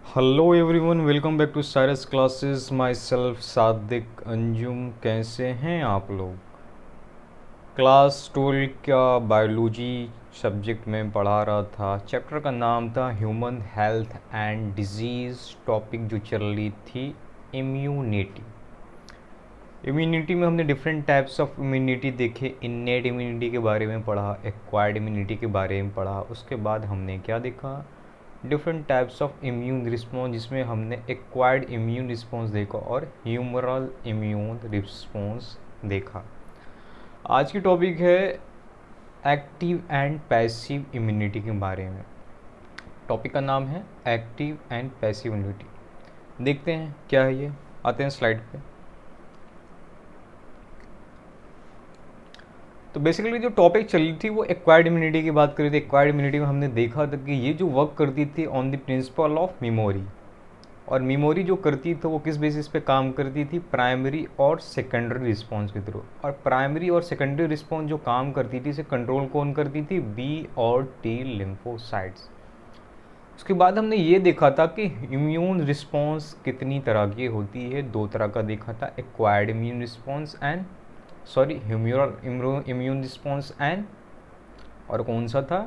Hello everyone, welcome back to Cyrus classes. Myself Sadiq Anjum. कैसे हैं आप लोग? क्लास 12 का बायोलॉजी सब्जेक्ट में पढ़ा रहा था। चैप्टर का नाम था human health and disease. Topic जो चल रही थी इम्यूनिटी। इम्यूनिटी में हमने डिफरेंट टाइप्स ऑफ इम्यूनिटी देखे। इन्नेट इम्यूनिटी के बारे में पढ़ा, एक्वायर्ड इम्यूनिटी के बारे में पढ़ा। उसके बाद हमने क्या देखा? Different types of immune response, जिसमें हमने एक्वायर्ड इम्यून रिस्पॉन्स देखा और ह्यूमरल इम्यून रिस्पॉन्स देखा। आज की टॉपिक है एक्टिव एंड पैसिव इम्यूनिटी के बारे में। टॉपिक का नाम है एक्टिव एंड पैसिव इम्यूनिटी। देखते हैं क्या है ये। आते हैं स्लाइड पे। तो बेसिकली जो टॉपिक चल रही थी वो एक्वायर्ड इम्यूनिटी की बात कर रही थी। एक्वायर्ड इम्यूनिटी में हमने देखा था कि ये जो वर्क करती थी on the principle of memory. और मेमोरी जो करती थी वो किस बेसिस पे काम करती थी? प्राइमरी और सेकेंडरी रिस्पॉन्स के थ्रू। और प्राइमरी और सेकेंडरी रिस्पॉन्स जो काम करती थी, इसे कंट्रोल कौन करती थी? बी और टी लिम्फोसाइट्स। उसके बाद हमने ये देखा था कि इम्यून रिस्पॉन्स कितनी तरह की होती है। दो तरह का देखा था, acquired immune response and humoral immune response and, और कौन सा था?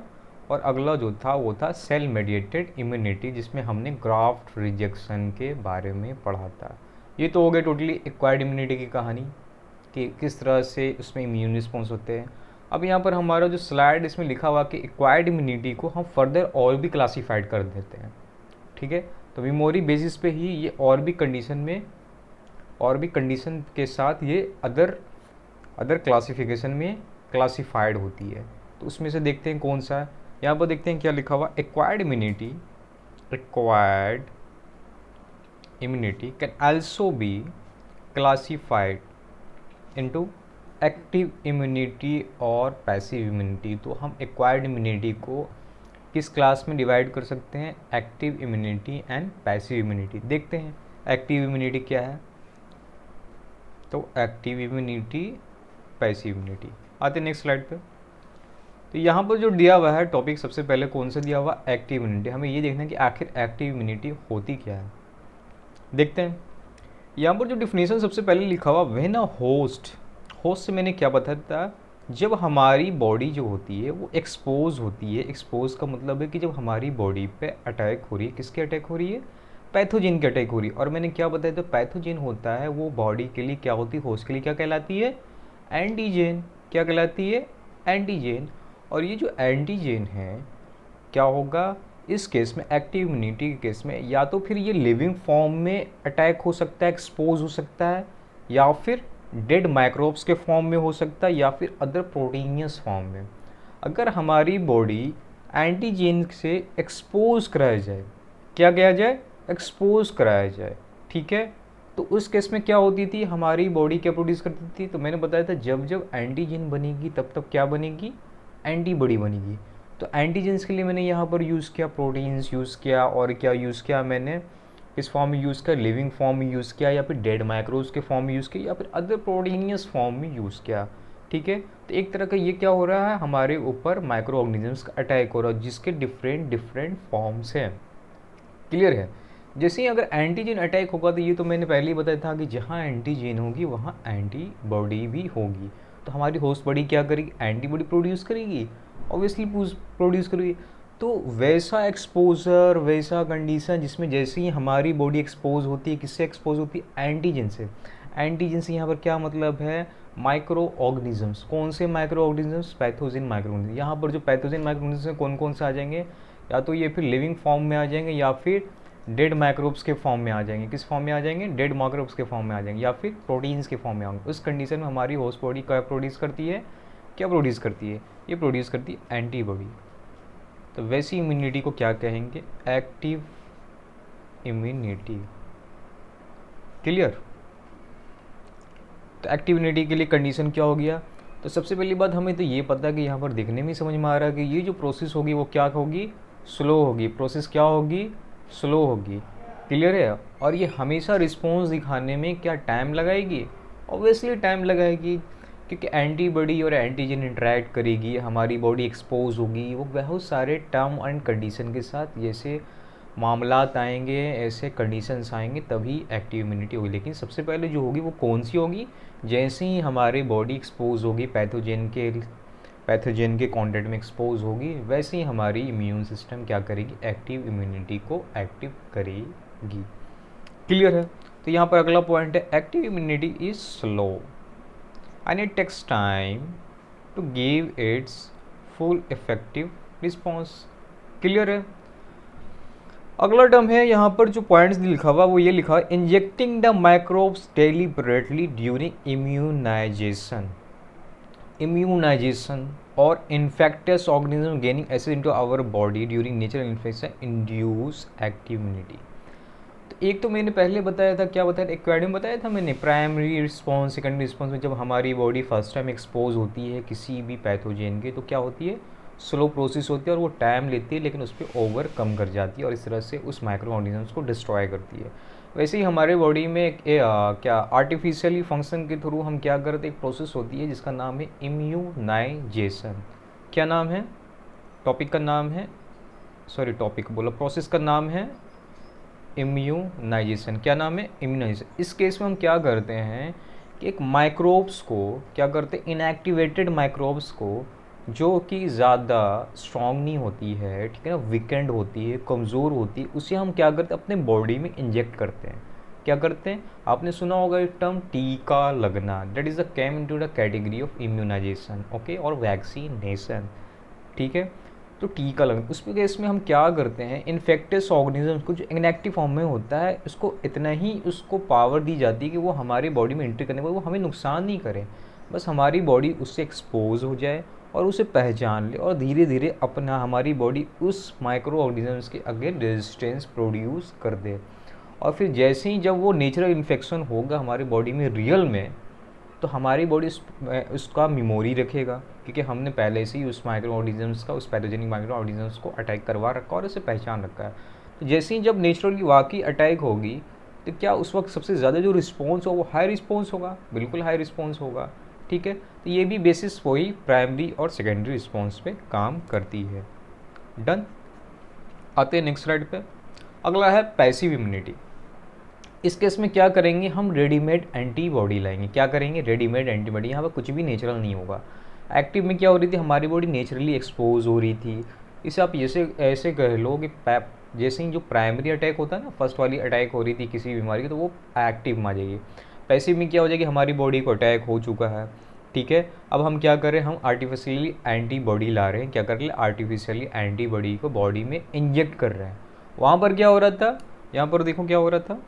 और अगला जो था वो था सेल मेडिएटेड इम्यूनिटी, जिसमें हमने ग्राफ्ट रिजेक्शन के बारे में पढ़ा था। ये तो हो गए टोटली एक्वायर्ड इम्यूनिटी की कहानी कि किस तरह से उसमें इम्यून रिस्पॉन्स होते हैं। अब यहाँ पर हमारा जो स्लाइड इसमें लिखा हुआ कि एक्वायर्ड इम्यूनिटी को हम फर्दर और भी क्लासीफाइड कर देते हैं। ठीक है, तो मेमोरी बेसिस पे ही ये और भी कंडीशन के साथ ये अदर क्लासिफिकेशन में क्लासिफाइड होती है। तो उसमें से देखते हैं कौन सा है। यहाँ पर देखते हैं क्या लिखा हुआ। Acquired immunity can also be classified into active immunity और पैसिव इम्यूनिटी। तो हम एक्वायर्ड इम्यूनिटी को किस क्लास में डिवाइड कर सकते हैं? Active immunity and passive immunity. देखते हैं एक्टिव इम्यूनिटी क्या है। तो एक्टिव इम्यूनिटी, पैसिव इम्यूनिटी। आते नेक्स्ट स्लाइड पे। तो यहाँ पर जो दिया हुआ है टॉपिक, सबसे पहले कौन सा दिया हुआ? Active immunity. हमें ये देखना है कि आखिर एक्टिव इम्यूनिटी होती क्या है। देखते हैं यहाँ पर जो डिफिनेशन सबसे पहले लिखा हुआ, व्हेन अ होस्ट से मैंने क्या बताया था? जब हमारी बॉडी जो होती है वो एक्सपोज होती है। एक्सपोज का मतलब है कि जब हमारी बॉडी पे अटैक हो रही है। किसकी अटैक हो रही है? पैथोजिन की अटैक हो रही है। और मैंने क्या बताया, तो पैथोजिन होता है वो बॉडी के लिए क्या होती है? होस्ट के लिए क्या कहलाती है? एंटीजेन। क्या कहलाती है? एंटीजेन। और ये जो एंटीजेन है क्या होगा इस केस में? एक्टिव इम्यूनिटी के केस में या तो फिर ये लिविंग फॉर्म में अटैक हो सकता है, एक्सपोज हो सकता है, या फिर डेड माइक्रोब्स के फॉर्म में हो सकता है, या फिर अदर प्रोटीनियस फॉर्म में। अगर हमारी बॉडी एंटीजेन से एक्सपोज कराया जाए, क्या किया जाए? एक्सपोज कराया जाए। ठीक है, तो उस केस में क्या होती थी? हमारी बॉडी क्या प्रोड्यूस करती थी? तो मैंने बताया था जब जब एंटीजन बनेगी तब तब क्या बनेगी? एंटीबॉडी बनेगी। तो एंटीजेंस के लिए मैंने यहाँ पर यूज़ किया प्रोटीन्स यूज़ किया, और क्या यूज़ किया मैंने? इस फॉर्म में यूज़ किया, लिविंग फॉर्म में यूज़ किया, या फिर डेड माइक्रोब्स के फॉर्म में यूज़ किया, या फिर अदर प्रोटीनियस फॉर्म में यूज़ किया। ठीक है, तो एक तरह का ये क्या हो रहा है? हमारे ऊपर माइक्रो ऑर्गेनिजम्स का अटैक हो रहा है, जिसके डिफरेंट डिफरेंट फॉर्म्स हैं। क्लियर है? जैसे ही अगर एंटीजन अटैक होगा, तो ये तो मैंने पहले ही बताया था कि जहाँ एंटीजन होगी वहाँ एंटीबॉडी भी होगी। तो हमारी होस्ट बॉडी क्या करेगी? एंटीबॉडी प्रोड्यूस करेगी, ऑब्वियसली प्रोड्यूस करेगी। तो वैसा एक्सपोजर, वैसा कंडीशन जिसमें जैसे ही हमारी बॉडी एक्सपोज होती है, किससे एक्सपोज होती है? एंटीजन से। एंटीजन से यहाँ पर क्या मतलब है? Micro organisms. कौन से micro organisms? Pathogen micro organism. यहाँ पर जो पैथोजन माइक्रो ऑर्गेनिज्म कौन कौन से आ जाएंगे? या तो ये फिर लिविंग फॉर्म में आ जाएंगे, या फिर डेड माइक्रोब्स के फॉर्म में आ जाएंगे। किस फॉर्म में आ जाएंगे? डेड माइक्रोब्स के फॉर्म में आ जाएंगे, या फिर प्रोटीन्स के फॉर्म में आएंगे। उस कंडीशन में हमारी होस्ट बॉडी क्या प्रोड्यूस करती है? क्या प्रोड्यूस करती है? ये प्रोड्यूस करती है एंटीबॉडी। तो वैसी इम्यूनिटी को क्या कहेंगे? Active immunity. क्लियर? तो एक्टिव इम्यूनिटी के लिए कंडीशन क्या हो गया? तो सबसे पहली बात हमें तो ये पता है कि यहाँ पर देखने में समझ में आ रहा है कि ये जो प्रोसेस होगी वो क्या होगी? स्लो होगी। प्रोसेस क्या होगी? स्लो होगी। क्लियर है? और ये हमेशा रिस्पॉन्स दिखाने में क्या टाइम लगाएगी? ऑब्वियसली टाइम लगाएगी, क्योंकि एंटीबॉडी और एंटीजन इंटरेक्ट करेगी, हमारी बॉडी एक्सपोज होगी वो बहुत सारे टर्म एंड कंडीशन के साथ। जैसे मामलात आएंगे, ऐसे कंडीशंस आएंगे तभी एक्टिव इम्यूनिटी होगी। लेकिन सबसे पहले जो होगी वो कौन सी होगी? जैसे ही हमारी बॉडी एक्सपोज होगी पैथोजेन के कॉन्टेक्ट में एक्सपोज होगी, वैसे ही हमारी इम्यून सिस्टम क्या करेगी? एक्टिव इम्यूनिटी को एक्टिव करेगी। क्लियर है? तो यहाँ पर अगला पॉइंट है active immunity is slow and it takes time to give its full effective response. Clear है? अगला टर्म है यहाँ पर जो पॉइंट्स लिखा हुआ वो ये लिखा है injecting the microbes deliberately during immunisation और infectious organism gaining access into our body during natural infection induce active immunity. तो एक तो मैंने पहले बताया था, क्या बताया था, एक्वायर्ड में बताया था मैंने, प्राइमरी रिस्पॉन्स सेकेंडरी रिस्पॉन्स में जब हमारी बॉडी फर्स्ट टाइम एक्सपोज होती है किसी भी पैथोजेन के तो क्या होती है? स्लो प्रोसेस होती है और वो टाइम लेती है, लेकिन उस पर ओवरकम कर जाती है और इस तरह से उस माइक्रो ऑर्गेनिजम्स को डिस्ट्रॉय करती है। वैसे ही हमारे बॉडी में क्या आर्टिफिशियली फंक्शन के थ्रू हम क्या करते, एक प्रोसेस होती है जिसका नाम है इम्यूनाइजेशन। क्या नाम है? टॉपिक का नाम है, सॉरी टॉपिक बोला, प्रोसेस का नाम है इम्यूनाइजेशन। क्या नाम है? इम्यूनाइजेशन। इस केस में हम क्या करते हैं कि एक माइक्रोब्स को क्या करते हैं, इनएक्टिवेटेड माइक्रोब्स को जो कि ज़्यादा स्ट्रॉन्ग नहीं होती है, ठीक है ना, वीकेंड होती है, कमज़ोर होती है, उसे हम क्या करते हैं अपने बॉडी में इंजेक्ट करते हैं। क्या करते हैं? आपने सुना होगा ये टर्म टीका लगना, that is the came into the category of immunisation, okay, और वैक्सीनेशन। ठीक है, तो टीका लगना, उस केस में हम क्या करते हैं, इन्फेक्टियस ऑर्गेनिज्म को जो इनएक्टिव फॉर्म में होता है उसको इतना ही उसको पावर दी जाती है कि वो हमारी बॉडी में एंट्री करने के बाद वो हमें नुकसान नहीं करे, बस हमारी बॉडी उससे एक्सपोज हो जाए और उसे पहचान ले और धीरे धीरे अपना हमारी बॉडी उस माइक्रो ऑर्गेनिजम्स के अगेंस्ट रेजिस्टेंस प्रोड्यूस कर दे। और फिर जैसे ही जब वो नेचुरल इन्फेक्शन होगा हमारी बॉडी में रियल में, तो हमारी बॉडी उसका मेमोरी रखेगा क्योंकि हमने पहले से ही उस माइक्रो ऑर्गेनिजम्स का, उस पैथोजेनिक माइक्रो ऑर्गेनिजम्स को अटैक करवा रखा और उसे पहचान रखा है। तो जैसे ही जब नेचुरली वाकई अटैक होगी तो क्या उस वक्त सबसे ज़्यादा जो रिस्पॉन्स हो वो हाई रिस्पॉन्स होगा? बिल्कुल हाई रिस्पॉन्स होगा। ठीक है, तो ये भी बेसिस वही प्राइमरी और सेकेंडरी रिस्पॉन्स पे काम करती है। डन। आते हैं नेक्स्ट स्लाइड पे। अगला है पैसिव इम्यूनिटी। इस केस में क्या करेंगे हम? रेडीमेड एंटीबॉडी लाएंगे। क्या करेंगे? Readymade antibody. यहाँ पर कुछ भी नेचुरल नहीं होगा। एक्टिव में क्या हो रही थी, हमारी बॉडी नेचुरली एक्सपोज हो रही थी। इसे आप ऐसे कह लो कि जैसे ही जो प्राइमरी अटैक होता है ना, फर्स्ट वाली अटैक हो रही थी किसी बीमारी की, तो वो एक्टिव में आ जाएगी। पैसिव में क्या हो जाएगी, हमारी बॉडी को अटैक हो चुका है, ठीक है, अब हम क्या करें, हम आर्टिफिशियली एंटीबॉडी ला रहे हैं। क्या कर रहे हैं? आर्टिफिशियली एंटीबॉडी को बॉडी में इंजेक्ट कर रहे हैं। वहाँ पर क्या हो रहा था, यहाँ पर देखो क्या हो रहा था,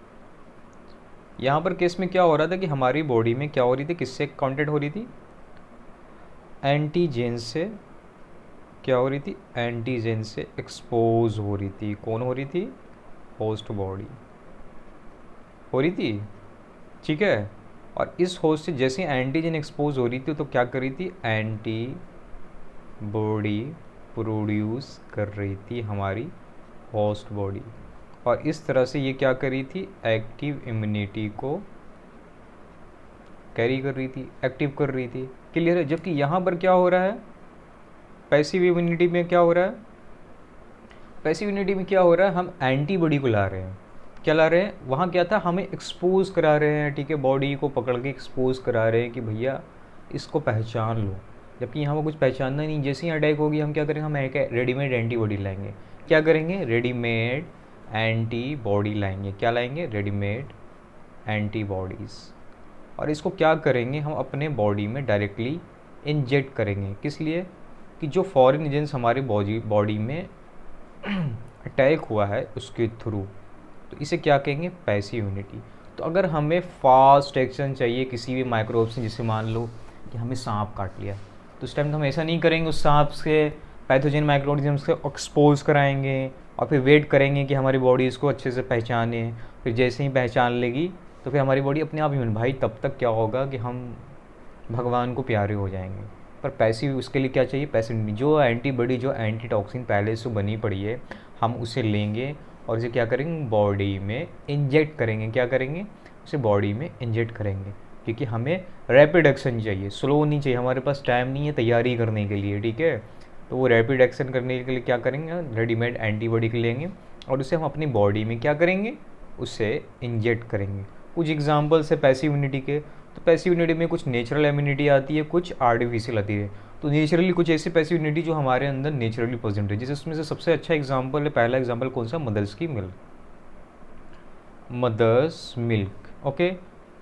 यहाँ पर केस में क्या हो रहा था कि हमारी बॉडी में क्या हो रही थी, किससे कांटेक्ट हो रही थी? एंटीजेन से। क्या हो रही थी? एंटीजेन से एक्सपोज हो रही थी। कौन हो रही थी? होस्ट बॉडी हो रही थी, ठीक है। और इस होस्ट से जैसे एंटीजन एक्सपोज हो रही थी तो क्या कर रही थी? एंटी बॉडी प्रोड्यूस कर रही थी हमारी होस्ट बॉडी, और इस तरह से ये क्या कर रही थी? एक्टिव इम्यूनिटी को कैरी कर रही थी, एक्टिव कर रही थी। क्लियर है? जबकि यहाँ पर क्या हो रहा है, पैसिव इम्यूनिटी में क्या हो रहा है, पैसिव इम्यूनिटी में क्या हो रहा है, हम एंटीबॉडी को ला रहे हैं। क्या ला रहे हैं? वहाँ क्या था, हमें एक्सपोज करा रहे हैं, ठीक है, बॉडी को पकड़ के एक्सपोज करा रहे हैं कि भैया इसको पहचान लो। जबकि यहाँ पर कुछ पहचानना नहीं। जैसे ही अटैक होगी हम क्या करेंगे, हम एक रेडीमेड एंटीबॉडी लाएंगे। क्या करेंगे? रेडीमेड एंटीबॉडी लाएंगे। क्या लाएंगे? Readymade antibodies. और इसको क्या करेंगे, हम अपने बॉडी में डायरेक्टली इंजेक्ट करेंगे। किस लिए? कि जो फॉरेन एजेंट्स हमारे बॉडी में अटैक हुआ है उसके थ्रू। तो इसे क्या कहेंगे? Passive immunity. तो अगर हमें फास्ट एक्शन चाहिए किसी भी माइक्रोब से, जैसे मान लो कि हमें सांप काट लिया, तो उस टाइम तो हम ऐसा नहीं करेंगे, उस सांप से पैथोजन माइक्रो ऑर्गेनिजम्स को एक्सपोज कराएंगे और फिर वेट करेंगे कि हमारी बॉडी इसको अच्छे से पहचाने। फिर जैसे ही पहचान लेगी तो फिर हमारी बॉडी अपने आप इम्यून, भाई तब तक क्या होगा कि हम भगवान को प्यारे हो जाएंगे। पर पैसिव उसके लिए क्या चाहिए? पैसिव जो एंटीबॉडी, जो एंटीटॉक्सिन पहले से बनी पड़ी है, हम उसे लेंगे और इसे क्या करेंगे? बॉडी में इंजेक्ट करेंगे। क्या करेंगे? उसे बॉडी में इंजेक्ट करेंगे, क्योंकि हमें रैपिड एक्शन चाहिए, स्लो नहीं चाहिए। हमारे पास टाइम नहीं है तैयारी करने के लिए, ठीक है। तो वो रैपिड एक्शन करने के लिए क्या करेंगे? रेडीमेड एंटीबॉडी लेंगे और उसे हम अपनी बॉडी में क्या करेंगे, उसे इंजेक्ट करेंगे। कुछ एग्जाम्पल्स है पैसिव इम्यूनिटी के। तो पैसिव इम्यूनिटी में कुछ नेचुरल इम्यूनिटी आती है, कुछ आर्टिफिशियल आती है। तो नेचुरली कुछ ऐसी पैसिव इम्यूनिटी जो हमारे अंदर नेचुरली प्रेजेंट है, जैसे उसमें से सबसे अच्छा एग्जाम्पल है, पहला एग्जाम्पल कौन सा, मदर्स की milk. Mothers milk okay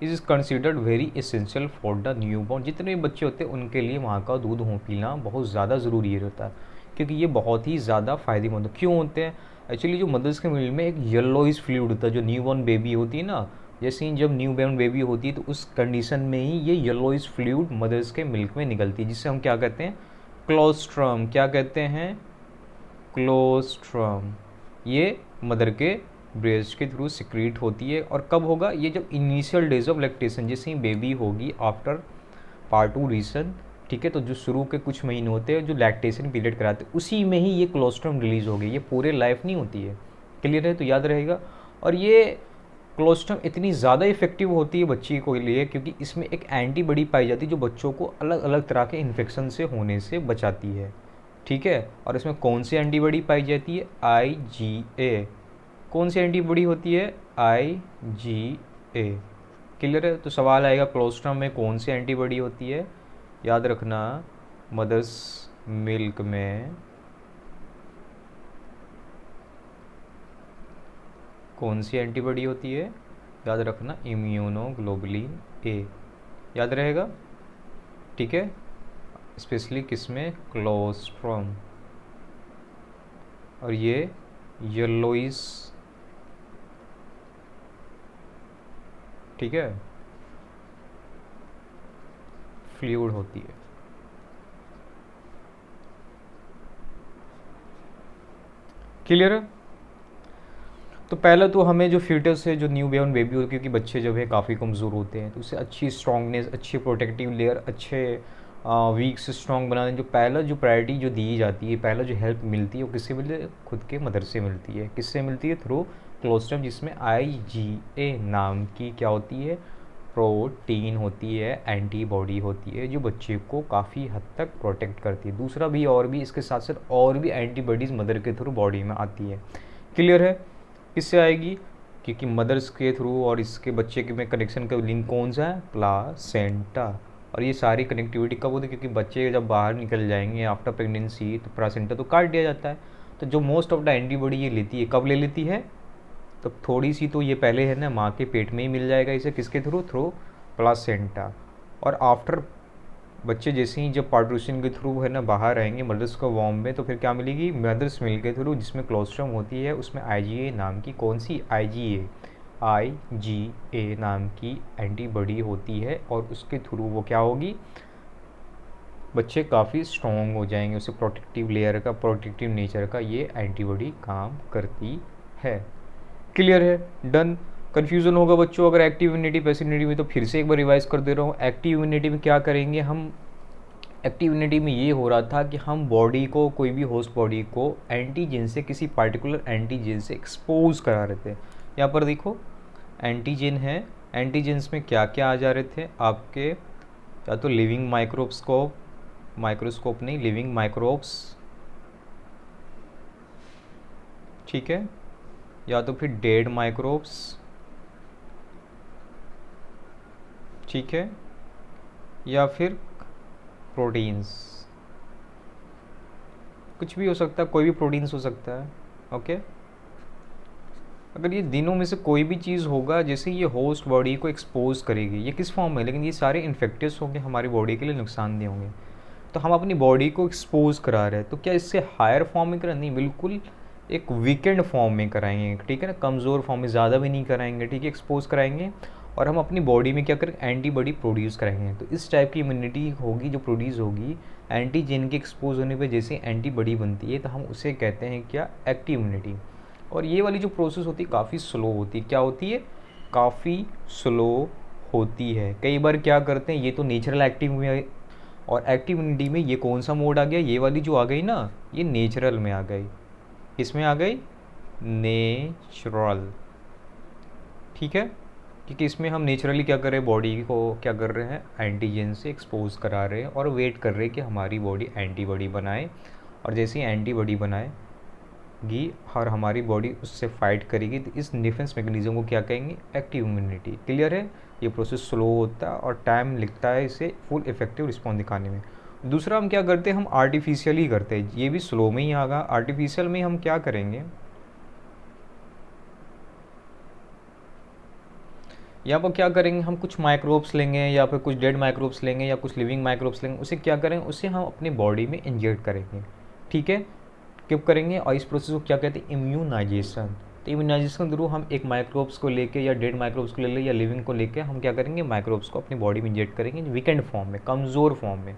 is considered very essential for the newborn. जितने भी बच्चे होते हैं उनके लिए वहाँ का दूध हो पीना बहुत ज़्यादा ज़रूरी होता है, क्योंकि ये बहुत ही ज़्यादा फ़ायदेमंद क्यों होते हैं। एक्चुअली जो मदर्स के मिल्क में एक येलोइश फ्लूइड होता है, जो न्यू बॉर्न बेबी होती है ना, जैसे ही जब न्यू बॉर्न बेबी होती है तो उस कंडीशन में ही ये येलोइश फ्लूइड मदर्स के मिल्क में निकलती है, जिससे हम क्या कहते हैं, क्लोस्ट्रम। क्या कहते हैं, क्लोस्ट्रम। ये मदर के ब्रेस्ट के थ्रू सिक्रीट होती है। और कब होगा ये, जब इनिशियल डेज ऑफ लैक्टेशन, जैसे ही बेबी होगी आफ्टर पार्टूरेशन, ठीक है, तो जो शुरू के कुछ महीने होते हैं जो लैक्टेशन पीरियड कराते हैं, उसी में ही ये क्लोस्ट्रम रिलीज होगी। ये पूरे लाइफ नहीं होती है, क्लियर है, तो याद रहेगा। और ये क्लोस्ट्रम इतनी ज़्यादा इफेक्टिव होती है बच्ची को लिए, क्योंकि इसमें एक एंटीबॉडी पाई जाती है जो बच्चों को अलग अलग तरह के इन्फेक्शन से होने से बचाती है, ठीक है। और इसमें कौन सी एंटीबॉडी पाई जाती है, IgA। कौन सी एंटीबॉडी होती है, IgA, क्लियर है। तो सवाल आएगा क्लोस्ट्रम में कौन सी एंटीबॉडी होती है, याद रखना मदर्स मिल्क में कौन सी एंटीबॉडी होती है, याद रखना इम्यूनोग्लोबुलिन A, याद रहेगा, ठीक है। स्पेशली किसमें, क्लोस्ट्रम। और ये येलोइस, ठीक है, फ्लूइड होती है, क्लियर है। तो पहले तो हमें जो फीटस है, जो न्यू बॉर्न बेबी हो, क्योंकि बच्चे जब है काफ़ी कमज़ोर होते हैं, तो उसे अच्छी स्ट्रॉन्गनेस, अच्छी प्रोटेक्टिव लेयर, अच्छे वीक से स्ट्रॉन्ग बनाने जो पहला जो प्रायोरिटी जो दी जाती है, पहला जो हेल्प मिलती है वो किससे मिलती है, खुद के मदर से मिलती है। किससे मिलती है, थ्रू क्लोस्ट्रम, जिसमें IgA नाम की क्या होती है, प्रोटीन होती है, एंटीबॉडी होती है, जो बच्चे को काफ़ी हद तक प्रोटेक्ट करती है। दूसरा भी और भी इसके साथ साथ और भी एंटीबॉडीज़ मदर के थ्रू बॉडी में आती है, क्लियर है। किससे आएगी, क्योंकि मदर्स के थ्रू और इसके बच्चे के में कनेक्शन का लिंक कौन सा है, प्लासेंटा। और ये सारी कनेक्टिविटी कब होती है, क्योंकि बच्चे जब बाहर निकल जाएंगे आफ्टर प्रेगनेंसी तो प्लासेंटा तो काट दिया जाता है। तो जो मोस्ट ऑफ द एंटीबॉडी ये लेती है, कब ले लेती है, तो थोड़ी सी तो ये पहले है ना माँ के पेट में ही मिल जाएगा इसे, किसके थ्रू, थ्रू प्लासेंटा। और आफ्टर बच्चे जैसे ही जब पार्टूरेशन के थ्रू है ना बाहर आएंगे मदर्स को वॉर्म में, तो फिर क्या मिलेगी, मदर्स मिल्क के थ्रू, जिसमें क्लोस्ट्रम होती है, उसमें IgA नाम की, कौन सी, IgA नाम की एंटीबॉडी होती है। और उसके थ्रू वो क्या होगी, बच्चे काफ़ी स्ट्रॉन्ग हो जाएंगे, उसे प्रोटेक्टिव लेयर का, प्रोटेक्टिव नेचर का ये एंटीबॉडी काम करती है, क्लियर है, डन। कन्फ्यूज़न होगा बच्चों अगर एक्टिव इम्यूनिटी पैसिव इम्यूनिटी में, तो फिर से एक बार रिवाइज कर दे रहा हूँ। एक्टिव इम्यूनिटी में क्या करेंगे हम, एक्टिव इम्यूनिटी में ये हो रहा था कि हम बॉडी को, कोई भी होस्ट बॉडी को एंटीजन से, किसी पार्टिकुलर एंटीजन से एक्सपोज करा रहे थे। यहाँ पर देखो एंटीजन है, एंटीजेंस में क्या क्या आ जा रहे थे आपके, या तो लिविंग माइक्रोस्कोप, माइक्रोस्कोप नहीं, लिविंग माइक्रोब्स, ठीक है, या तो फिर डेड माइक्रोब्स, ठीक है, या फिर प्रोटीन्स, कुछ भी हो सकता है, कोई भी प्रोटीन्स हो सकता है, ओके। अगर ये दिनों में से कोई भी चीज़ होगा, जैसे ये होस्ट बॉडी को एक्सपोज करेगी, ये किस फॉर्म में, लेकिन ये सारे इन्फेक्टिव्स होंगे, हमारी बॉडी के लिए नुकसानदेह होंगे, तो हम अपनी बॉडी को एक्सपोज करा रहे हैं, तो क्या इससे हायर फॉर्म में करें, नहीं, बिल्कुल एक वीकेंड फॉर्म में कराएंगे, ठीक है ना, कमज़ोर फॉर्म में, ज़्यादा भी नहीं कराएंगे, ठीक है, एक्सपोज कराएंगे। और हम अपनी बॉडी में क्या करें, एंटीबॉडी प्रोड्यूस कराएंगे, तो इस टाइप की इम्यूनिटी होगी जो प्रोड्यूस होगी एंटीजन के एक्सपोज होने पे, जैसे एंटीबॉडी बनती है, तो हम उसे कहते हैं क्या, एक्टिव इम्यूनिटी। और ये वाली जो प्रोसेस होती है काफ़ी स्लो होती है, क्या होती है, काफ़ी स्लो होती है। कई बार क्या करते हैं, ये तो नेचुरल एक्टिव में, और एक्टिव इम्यूनिटी में ये कौन सा मोड आ गया, ये वाली जो आ गई ना, ये नेचुरल में आ गई, किसमें आ गई, नेचुरल, ठीक है, क्योंकि इसमें हम नेचुरली क्या कर रहे हैं, बॉडी को क्या कर रहे हैं, एंटीजन से एक्सपोज करा रहे हैं, और वेट कर रहे हैं कि हमारी बॉडी एंटीबॉडी बनाए, और जैसे ही एंटीबॉडी बनाए और हमारी बॉडी उससे फाइट करेगी, तो इस डिफेंस मैकेनिज्म को क्या कहेंगे, एक्टिव इम्यूनिटी। क्लियर है। ये प्रोसेस स्लो होता है और टाइम लगता है इसे फुल इफेक्टिव रिस्पॉन्स दिखाने में। दूसरा हम क्या करते हैं, हम आर्टिफिशियली करते हैं, ये भी स्लो में ही आगा। आर्टिफिशियल में हम क्या करेंगे, यहाँ पर क्या करेंगे, हम कुछ माइक्रोब्स लेंगे या फिर कुछ डेड माइक्रोब्स लेंगे या कुछ लिविंग माइक्रोब्स लेंगे, उसे क्या करेंगे, उसे हम अपनी बॉडी में इंजेक्ट करेंगे। ठीक है, कब करेंगे, और इस प्रोसेस को क्या कहते हैं, इम्यूनाइजेशन। तो इम्यूनाइजेशन के थ्रू हम एक माइक्रोब्स को लेके या डेड माइक्रोब्स को ले लें या लिविंग को लेके हम क्या करेंगे, माइक्रोब्स को अपनी बॉडी में इंजेक्ट करेंगे वीकेंड फॉर्म में, कमज़ोर फॉर्म में।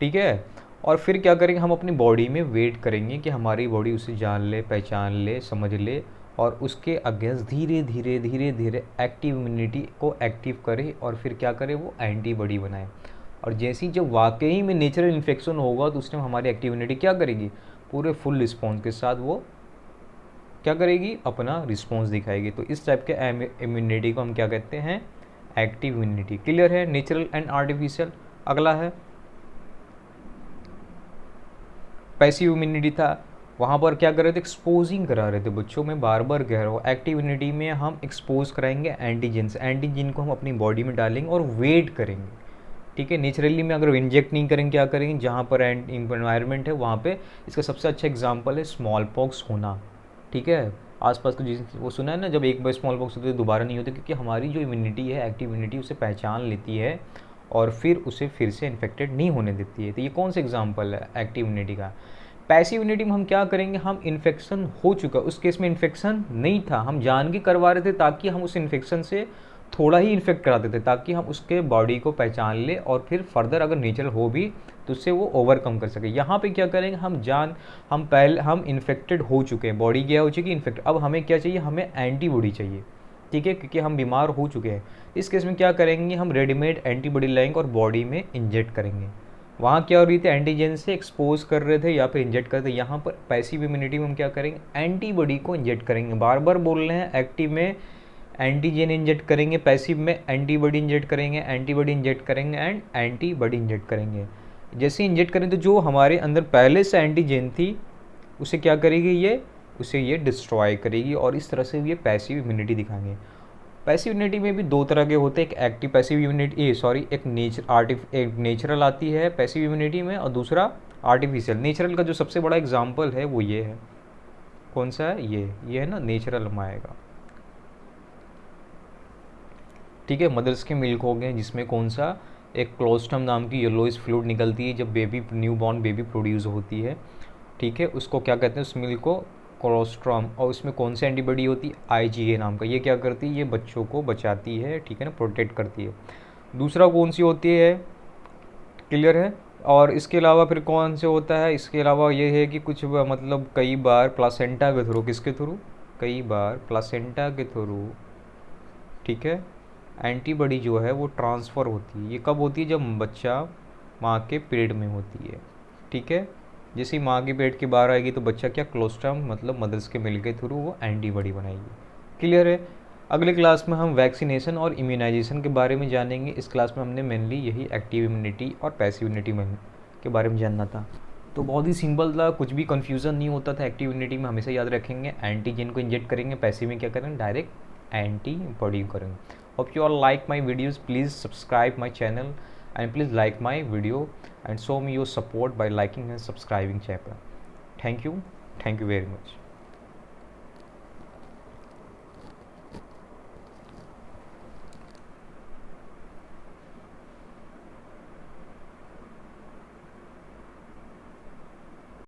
ठीक है, और फिर क्या करेंगे, हम अपनी बॉडी में वेट करेंगे कि हमारी बॉडी उसे जान ले, पहचान ले, समझ ले, और उसके अगेंस्ट धीरे धीरे धीरे धीरे एक्टिव इम्यूनिटी को एक्टिव करे और फिर क्या करे, वो एंटीबॉडी बनाए। और जैसे ही जब वाकई में नेचुरल इन्फेक्शन होगा तो उस टाइम हमारी एक्टिव इम्यूनिटी क्या करेगी, पूरे फुल रिस्पॉन्स के साथ वो क्या करेगी, अपना रिस्पॉन्स दिखाएगी। तो इस टाइप के इम्यूनिटी को हम क्या कहते हैं, एक्टिव इम्यूनिटी। क्लियर है, नेचुरल एंड आर्टिफिशियल। अगला है पैसिव इम्यूनिटी था, वहाँ पर क्या कर रहे थे, एक्सपोजिंग करा रहे थे बच्चों में, बार बार कह रहा हूँ। एक्टिव इम्यूनिटी में हम एक्सपोज कराएंगे एंटीजेंस, एंटीजन को हम अपनी बॉडी में डालेंगे और वेट करेंगे। ठीक है, नेचुरली में अगर इंजेक्ट नहीं करेंगे, क्या करेंगे, जहाँ पर इन्वायरमेंट है वहाँ पे। इसका सबसे अच्छा एग्जांपल है स्मॉल पॉक्स होना। ठीक है, आसपास को जिस वो सुना है ना, जब एक बार स्मॉल पॉक्स होती है दोबारा नहीं होती, क्योंकि हमारी जो इम्यूनिटी है, एक्टिव इम्यूनिटी, उसे पहचान लेती है और फिर उसे फिर से इन्फेक्टेड नहीं होने देती है। तो ये कौन सा एग्जाम्पल है एक्टिव इम्यूनिटी का। पैसिव इम्यूनिटी में हम क्या करेंगे, हम इन्फेक्शन हो चुका, उस केस में इन्फेक्शन नहीं था, हम जान के करवा रहे थे ताकि हम उस इन्फेक्शन से थोड़ा ही इन्फेक्ट कराते थे, ताकि हम उसके बॉडी को पहचान ले और फिर फर्दर अगर नेचुरल हो भी तो उससे वो ओवरकम कर सके। यहाँ पे क्या करेंगे, हम इन्फेक्टेड हो चुके हैं, बॉडी क्या हो चुकी है, इन्फेक्ट। अब हमें क्या चाहिए, हमें एंटीबॉडी चाहिए। ठीक है, क्योंकि हम बीमार हो चुके हैं। इस केस में क्या करेंगे, हम रेडीमेड एंटीबॉडी लाएंगे और बॉडी में इंजेक्ट करेंगे। वहाँ क्या हो रही थी, एंटीजन से एक्सपोज कर रहे थे या फिर इंजेक्ट कर रहे थे। यहाँ पर पैसिव इम्यूनिटी में हम क्या करेंगे, एंटीबॉडी को इंजेक्ट करेंगे। बार बार बोल रहे हैं, एक्टिव में एंटीजन इंजेक्ट करेंगे, पैसिव में एंटीबॉडी इंजेक्ट करेंगे, एंटीबॉडी इंजेक्ट करेंगे एंड एंटीबॉडी इंजेक्ट करेंगे। जैसे इंजेक्ट करें तो जो हमारे अंदर पहले से एंटीजन थी उसे क्या करेगी, उसे ये डिस्ट्रॉय करेगी, और इस तरह से ये पैसिव इम्यूनिटी दिखाएंगे। पैसिव इम्यूनिटी में भी दो तरह के होते हैं, एक एक्टिव पैसिव इम्यूनिटी, एक नेचुरल आती है पैसिव इम्यूनिटी में, और दूसरा आर्टिफिशियल। नेचुरल का जो सबसे बड़ा एग्जांपल है वो ये है, कौन सा है, ये है ना, नेचुरल में आएगा। ठीक है, मदर्स के मिल्क हो गए, जिसमें कौन सा, एक क्लोस्ट्रम नाम की येलोइश फ्लूइड निकलती है जब न्यू बॉर्न बेबी प्रोड्यूस होती है। ठीक है, उसको क्या कहते हैं, उस मिल्क को कोलोस्ट्रम, और उसमें कौन सी एंटीबॉडी होती है, IgA नाम का। ये क्या करती है, ये बच्चों को बचाती है, ठीक है ना, प्रोटेक्ट करती है। दूसरा कौन सी होती है, क्लियर है। और इसके अलावा फिर कौन से होता है, इसके अलावा ये है कि कुछ मतलब कई बार प्लासेंटा के थ्रू, किसके थ्रू, कई बार प्लासेंटा के थ्रू, ठीक है, एंटीबॉडी जो है वो ट्रांसफ़र होती है। ये कब होती है, जब बच्चा माँ के पेट में होती है। ठीक है, जैसे ही माँ के पेट के बाहर आएगी तो बच्चा क्या, क्लोस्ट्रम मतलब मदर्स के मिल्क के थ्रू वो एंटीबॉडी बनाएगी। क्लियर है। अगले क्लास में हम वैक्सीनेशन और इम्यूनाइजेशन के बारे में जानेंगे। इस क्लास में हमने मेनली यही एक्टिव इम्यूनिटी और पैसिव इम्यूनिटी के बारे में जानना था। तो बहुत ही सिंपल था, कुछ भी कन्फ्यूज़न नहीं होता था। एक्टिव इम्यूनिटी में हमेशा याद रखेंगे एंटीजन को इंजेक्ट करेंगे, पैसिव में क्या करेंगे, डायरेक्ट एंटीबॉडी करेंगे। Hope you all like my videos. Please subscribe my channel and please like my video and show me your support by liking and subscribing channel. Thank you very much.